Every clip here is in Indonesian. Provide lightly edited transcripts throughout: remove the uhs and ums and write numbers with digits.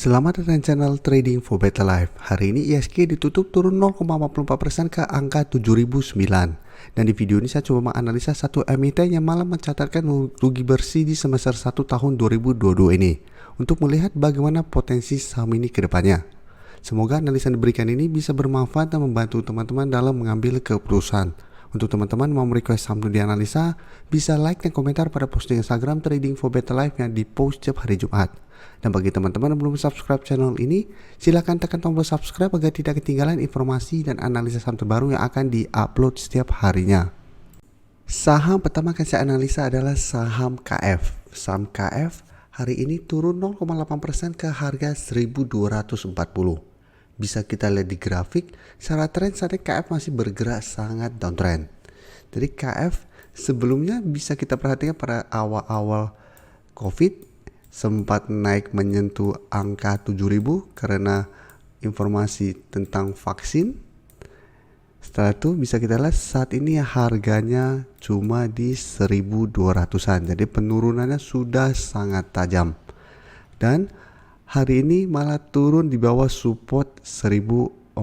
Selamat datang di channel Trading for Better Life. Hari ini ISG ditutup turun 0,44% ke angka 7009. Dan di video ini saya coba menganalisa satu emiten yang malah mencatatkan rugi bersih di semester 1 tahun 2022 ini untuk melihat bagaimana potensi saham ini ke depannya. Semoga analisa yang diberikan ini bisa bermanfaat dan membantu teman-teman dalam mengambil keputusan. Untuk teman-teman mau request saham untuk dianalisa, bisa like dan komentar pada posting Instagram Trading for Better Life yang di-post setiap hari Jumat. Dan bagi teman-teman yang belum subscribe channel ini, silakan tekan tombol subscribe agar tidak ketinggalan informasi dan analisa saham terbaru yang akan di-upload setiap harinya. Saham pertama yang saya analisa adalah saham KF. Saham KF hari ini turun 0,8% ke harga 1240. Bisa kita lihat di grafik, secara tren saat ini KF masih bergerak sangat downtrend. Jadi KF sebelumnya bisa kita perhatikan pada awal-awal COVID sempat naik menyentuh angka 7.000 karena informasi tentang vaksin. Setelah itu bisa kita lihat saat ini harganya cuma di 1.200-an. Jadi penurunannya sudah sangat tajam. Dan hari ini malah turun di bawah support 1.250.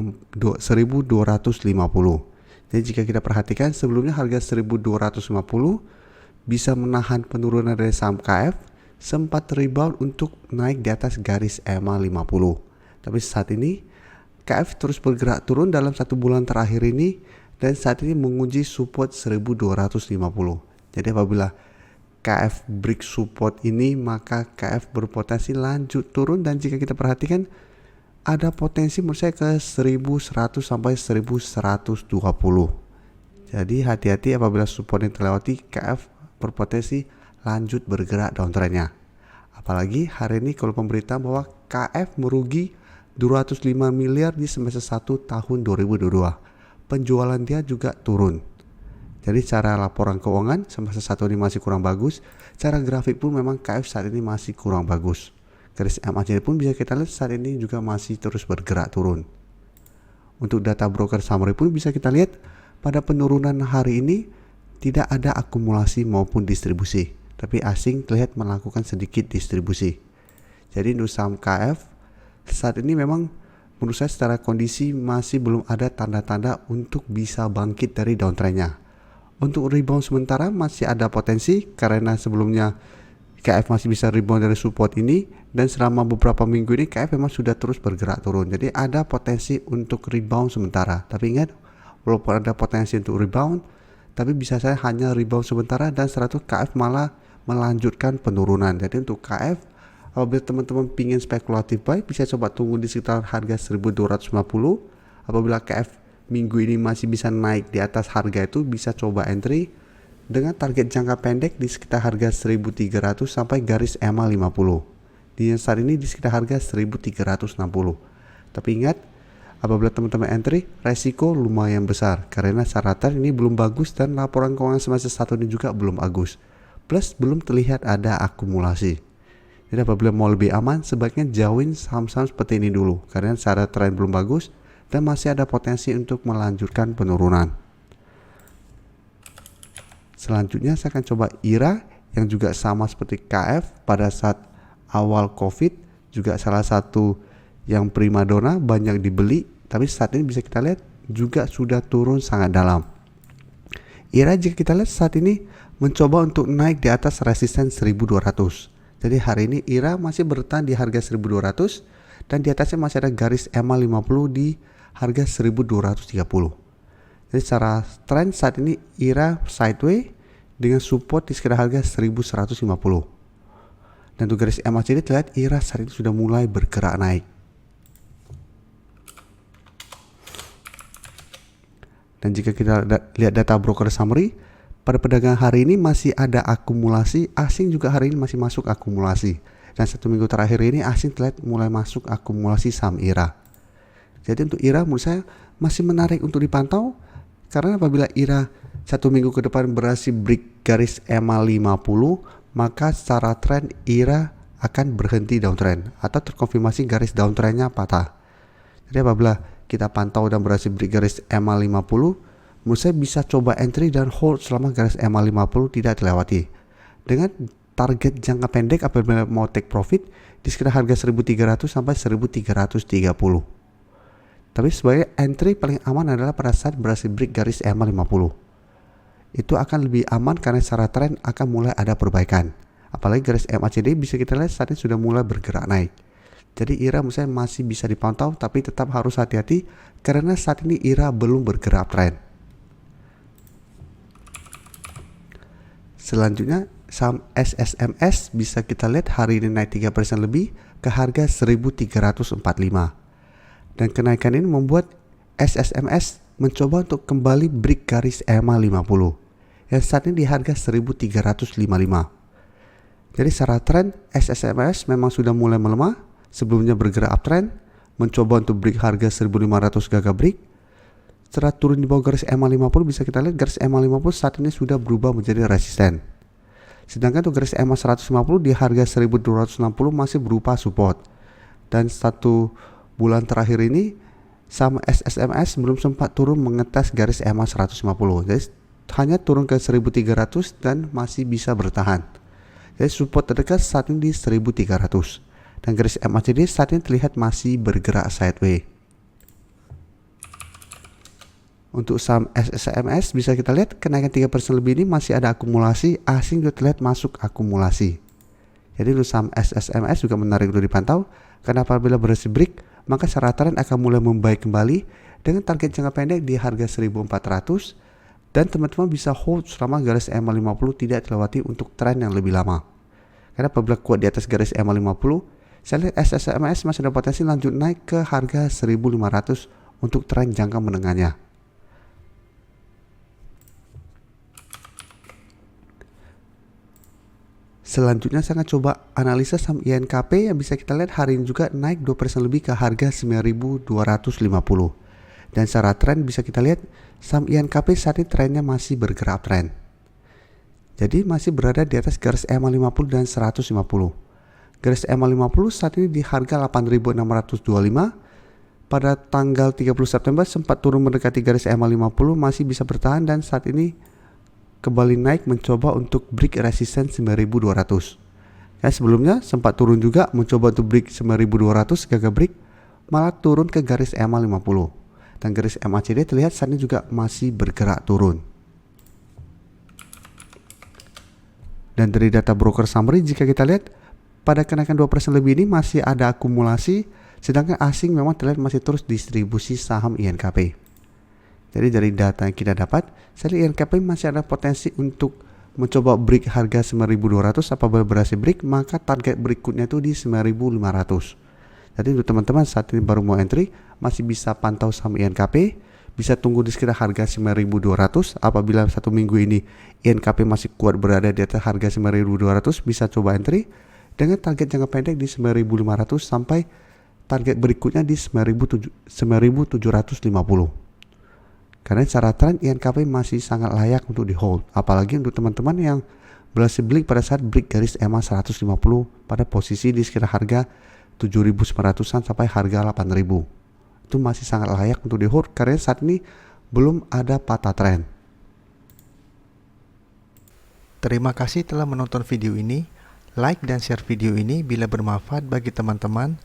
Jadi jika kita perhatikan sebelumnya harga 1.250 bisa menahan penurunan dari saham KF, sempat rebound untuk naik di atas garis EMA 50. Tapi saat ini KF terus bergerak turun dalam satu bulan terakhir ini dan saat ini menguji support 1.250. Jadi apabila KF break support ini maka KF berpotensi lanjut turun dan jika kita perhatikan ada potensi menurut saya ke 1.100 sampai 1.120. Jadi hati-hati apabila support yang terlewati, KF berpotensi lanjut bergerak downtrendnya. Apalagi hari ini kalau pemberitaan bahwa KF merugi 205 miliar di semester 1 tahun 2022. Penjualan dia juga turun. Jadi cara laporan keuangan semester 1 ini masih kurang bagus. Cara grafik pun memang KF saat ini masih kurang bagus. Garis MACD pun bisa kita lihat saat ini juga masih terus bergerak turun. Untuk data broker summary pun bisa kita lihat pada penurunan hari ini tidak ada akumulasi maupun distribusi. Tapi asing terlihat melakukan sedikit distribusi. Jadi untuk saham KF saat ini memang menurut saya secara kondisi masih belum ada tanda-tanda untuk bisa bangkit dari downtrendnya. Untuk rebound sementara masih ada potensi karena sebelumnya KF masih bisa rebound dari support ini dan selama beberapa minggu ini KF memang sudah terus bergerak turun. Jadi ada potensi untuk rebound sementara. Tapi ingat, walaupun ada potensi untuk rebound, tapi bisa saya hanya rebound sementara dan setelah itu KF malah melanjutkan penurunan. Jadi untuk KF apabila teman-teman pingin spekulatif buy bisa coba tunggu di sekitar harga 1.250. Apabila KF minggu ini masih bisa naik di atas harga itu bisa coba entry dengan target jangka pendek di sekitar harga 1.300 sampai garis EMA 50. Di saat ini di sekitar harga 1.360. Tapi ingat, apabila teman-teman entry, resiko lumayan besar karena syaratan ini belum bagus dan laporan keuangan semester 1 ini juga belum bagus. Plus belum terlihat ada akumulasi. Jadi apabila mau lebih aman, sebaiknya jauhin saham-saham seperti ini dulu karena secara tren belum bagus dan masih ada potensi untuk melanjutkan penurunan. Selanjutnya saya akan coba IRA yang juga sama seperti KF pada saat awal COVID, juga salah satu yang primadona banyak dibeli, tapi saat ini bisa kita lihat juga sudah turun sangat dalam. IRA jika kita lihat saat ini mencoba untuk naik di atas resisten 1.200. Jadi hari ini IRA masih bertahan di harga 1.200 dan di atasnya masih ada garis EMA 50 di harga 1.230. Jadi secara tren saat ini IRA sideways dengan support di sekitar harga 1.150. Dan untuk garis MACD terlihat IRA saat ini sudah mulai bergerak naik. Dan jika kita lihat data broker summary, pada perdagangan hari ini masih ada akumulasi, asing juga hari ini masih masuk akumulasi. Dan satu minggu terakhir ini asing terlihat mulai masuk akumulasi saham IRA. Jadi untuk IRA menurut saya masih menarik untuk dipantau karena apabila IRA satu minggu ke depan berhasil break garis EMA 50, maka secara tren IRA akan berhenti downtrend atau terkonfirmasi garis downtrendnya patah. Jadi apabila kita pantau dan berhasil break garis EMA 50, menurut saya bisa coba entry dan hold selama garis EMA 50 tidak dilewati. Dengan target jangka pendek apabila mau take profit di sekitar harga 1300 sampai 1330. Tapi sebagai entry paling aman adalah pada saat berhasil break garis EMA 50. Itu akan lebih aman karena secara tren akan mulai ada perbaikan. Apalagi garis MACD bisa kita lihat saat ini sudah mulai bergerak naik. Jadi IRA misalnya masih bisa dipantau, tapi tetap harus hati-hati karena saat ini IRA belum bergerak tren. Selanjutnya saham SSMS bisa kita lihat hari ini naik 3% lebih ke harga 1345. Dan kenaikan ini membuat SSMS mencoba untuk kembali break garis EMA 50 yang saat ini di harga 1355. Jadi secara tren SSMS memang sudah mulai melemah, sebelumnya bergerak uptrend, mencoba untuk break harga 1500 gagal break. Setelah turun di bawah garis EMA 50 bisa kita lihat garis EMA 50 saat ini sudah berubah menjadi resisten. Sedangkan untuk garis EMA 150 di harga 1260 masih berupa support. Dan 1 bulan terakhir ini saham SSMS belum sempat turun mengetes garis EMA 150. Jadi hanya turun ke 1300 dan masih bisa bertahan. Jadi support terdekat saat ini di 1300. Dan garis MACD saat ini terlihat masih bergerak sideways. Untuk saham SSMS bisa kita lihat kenaikan 3% lebih ini masih ada akumulasi, asing juga terlihat masuk akumulasi. Jadi untuk saham SSMS juga menarik untuk dipantau karena apabila berhasil break maka secara tren akan mulai membaik kembali dengan target jangka pendek di harga 1400 dan teman-teman bisa hold selama garis EMA 50 tidak terlewati untuk tren yang lebih lama. Karena apabila kuat di atas garis EMA 50, saya lihat SSMS masih ada potensi lanjut naik ke harga 1500 untuk tren jangka menengahnya. Selanjutnya saya akan coba analisa saham INKP yang bisa kita lihat hari ini juga naik 2% lebih ke harga 9.250. Dan secara tren bisa kita lihat saham INKP saat ini trennya masih bergerak tren. Jadi masih berada di atas garis EMA 50 dan 150. Garis EMA 50 saat ini di harga 8.625. Pada tanggal 30 September sempat turun mendekati garis EMA 50, masih bisa bertahan dan saat ini kembali naik mencoba untuk break resisten 9.200. Sebelumnya sempat turun juga mencoba untuk break 9.200 gagal break, malah turun ke garis EMA 50. Dan garis MACD terlihat saat ini juga masih bergerak turun. Dan dari data broker summary jika kita lihat pada kenaikan 2% lebih ini masih ada akumulasi, sedangkan asing memang terlihat masih terus distribusi saham INKP. Jadi dari data yang kita dapat, saya lihat INKP masih ada potensi untuk mencoba break harga 9.200. Apabila berhasil break maka target berikutnya itu di 9.500. Jadi untuk teman-teman saat ini baru mau entry masih bisa pantau saham INKP, bisa tunggu di sekitar harga 9.200. Apabila 1 minggu ini INKP masih kuat berada di atas harga 9.200 bisa coba entry dengan target jangka pendek di 9.500 sampai target berikutnya di 9.750. Karena secara tren INKP masih sangat layak untuk di hold, apalagi untuk teman-teman yang berhasil beli pada saat break garis EMA 150 pada posisi di sekitar harga 7.900an sampai harga 8.000. Itu masih sangat layak untuk di hold karena saat ini belum ada patah tren. Terima kasih telah menonton video ini. Like dan share video ini bila bermanfaat bagi teman-teman,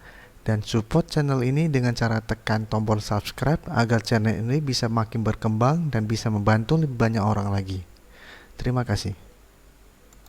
dan support channel ini dengan cara tekan tombol subscribe agar channel ini bisa makin berkembang dan bisa membantu lebih banyak orang lagi. Terima kasih.